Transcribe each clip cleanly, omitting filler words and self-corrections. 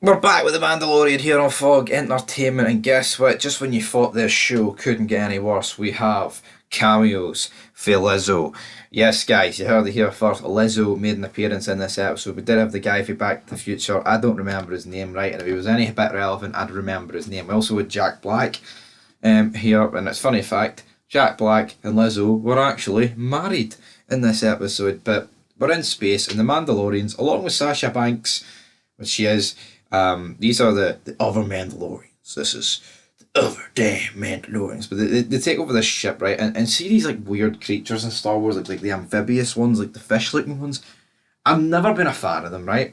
We're back with the Mandalorian here on Fog Entertainment, and guess what? Just when you thought this show couldn't get any worse, we have cameos for Lizzo. Yes, guys, you heard it here first. Lizzo made an appearance in this episode. We did have the guy for Back to the Future. I don't remember his name, right? And if he was any bit relevant, I'd remember his name. We also had Jack Black here, and it's funny fact, Jack Black and Lizzo were actually married in this episode, but we're in space, and the Mandalorians, along with Sasha Banks, which she is. These are the other Mandalorians. This is the other damn Mandalorians. But they take over this ship, right? And see these like weird creatures in Star Wars, like the amphibious ones, like the fish-looking ones. I've never been a fan of them, right?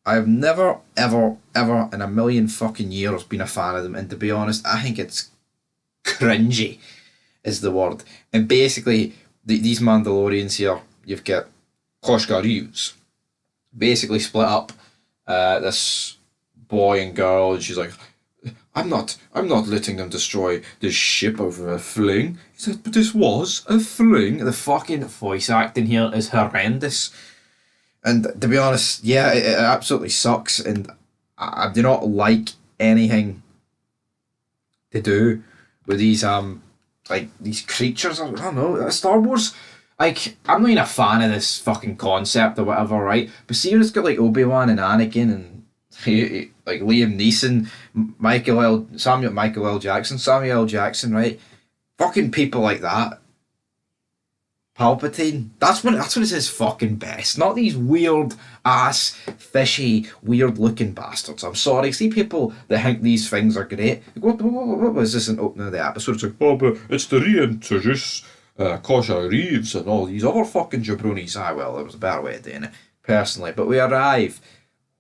I've never, ever, ever in a million fucking years been a fan of them. And to be honest, I think it's cringy, is the word. And basically, these Mandalorians here, you've got Koshka Reeves, basically split up this boy and girl, and she's like, I'm not letting them destroy this ship over a fling. He said, but this was a fling. The fucking voice acting here is horrendous. And to be honest, yeah, it absolutely sucks, and I do not like anything to do with these like these creatures. I don't know, Star Wars. Like, I'm not even a fan of this fucking concept or whatever, right? But see when it's got like Obi-Wan and Anakin and like Liam Neeson, Samuel L. Jackson, right? Fucking people like that. Palpatine. That's when it's his fucking best. Not these weird ass, fishy, weird looking bastards. I'm sorry. See people that think these things are great. Like, what was this in opening of the episode? It's like, oh, but it's to reintroduce Kosha Reeves and all these other fucking jabronis. Ah, well, there was a better way of doing it, personally. But we arrive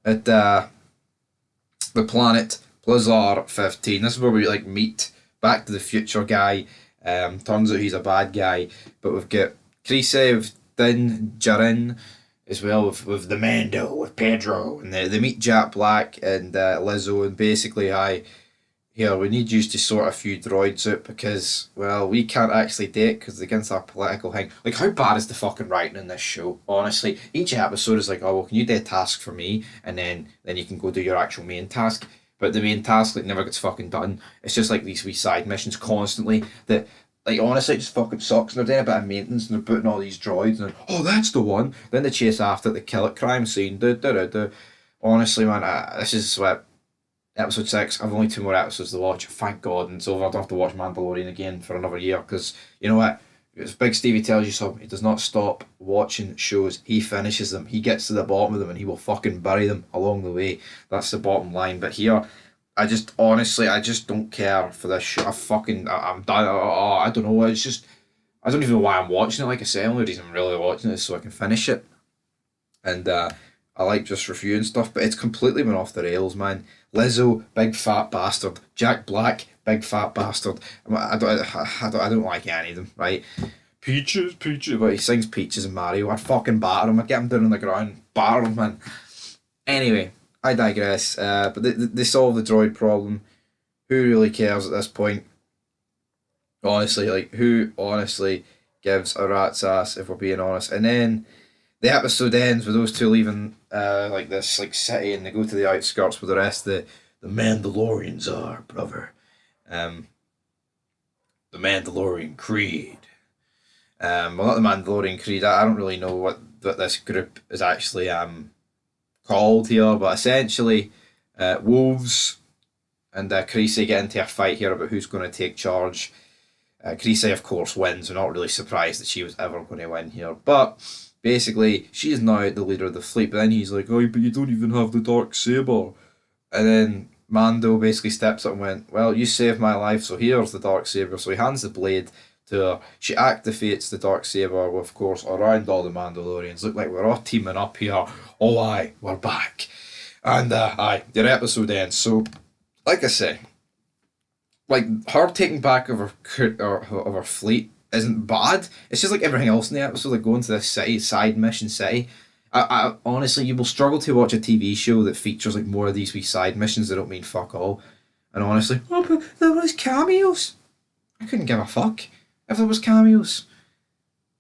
at the planet Plazar 15. This is where we like meet Back to the Future guy. Turns out he's a bad guy. But we've got Kryze with Din Djarin as well with the Mando, with Pedro. And they meet Jack Black and Lizzo, and basically here, we need you to sort a few droids out because, well, we can't actually date because it's against our political thing. Like, how bad is the fucking writing in this show? Honestly, each episode is like, oh, well, can you do a task for me? And then you can go do your actual main task. But the main task, like, never gets fucking done. It's just like these wee side missions constantly that, like, honestly, it just fucking sucks. And they're doing a bit of maintenance and they're putting all these droids and, oh, that's the one. Then they chase after it, they kill it, crime scene, Honestly, man, this is what... Episode 6, I've only 2 more episodes to watch, thank God, and so I don't have to watch Mandalorian again for another year, because, you know what, as Big Stevie tells you something, he does not stop watching shows, he finishes them, he gets to the bottom of them, and he will fucking bury them along the way. That's the bottom line. But here, I just don't care for this show. I'm done. I don't know, it's just, I don't even know why I'm watching it. Like I say, the only reason I'm really watching it is so I can finish it, and I like just reviewing stuff, but it's completely went off the rails, man. Lizzo, big fat bastard. Jack Black, big fat bastard. I don't like any of them, right? Peaches, but he sings Peaches and Mario. I'd fucking batter him. I'd get him down on the ground, batter him, man. Anyway, I digress. But they solve the droid problem. Who really cares at this point? Honestly, like, who honestly gives a rat's ass, if we're being honest? And then the episode ends with those two leaving like this like city, and they go to the outskirts where the rest of the Mandalorians are, brother. The Mandalorian Creed. Well, not the Mandalorian Creed. I don't really know what this group is actually called here, but essentially, Wolves and Kryze get into a fight here about who's going to take charge. Kryze, of course, wins. We're not really surprised that she was ever going to win here, but basically, she is now the leader of the fleet, but then he's like, oh, but you don't even have the dark saber. And then Mando basically steps up and went, well, you saved my life, so here's the dark saber. So he hands the blade to her. She activates the dark saber, of course, around all the Mandalorians. Look like we're all teaming up here. Oh, aye, we're back. And, aye, your episode ends. So, like I say, like, her taking back of her fleet isn't bad. It's just like everything else in the episode, like going to this city, side mission city. I honestly, you will struggle to watch a TV show that features like more of these wee side missions that don't mean fuck all. And honestly, oh, but there was cameos. I couldn't give a fuck if there was cameos.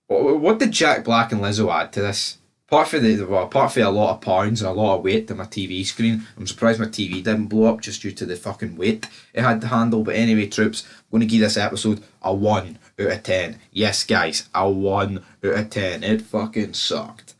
What did Jack Black and Lizzo add to this? apart from a lot of pounds and a lot of weight to my TV screen, I'm surprised my TV didn't blow up just due to the fucking weight it had to handle. But anyway, troops, I'm going to give this episode a 1 out of 10. Yes, guys, a 1 out of 10. It fucking sucked.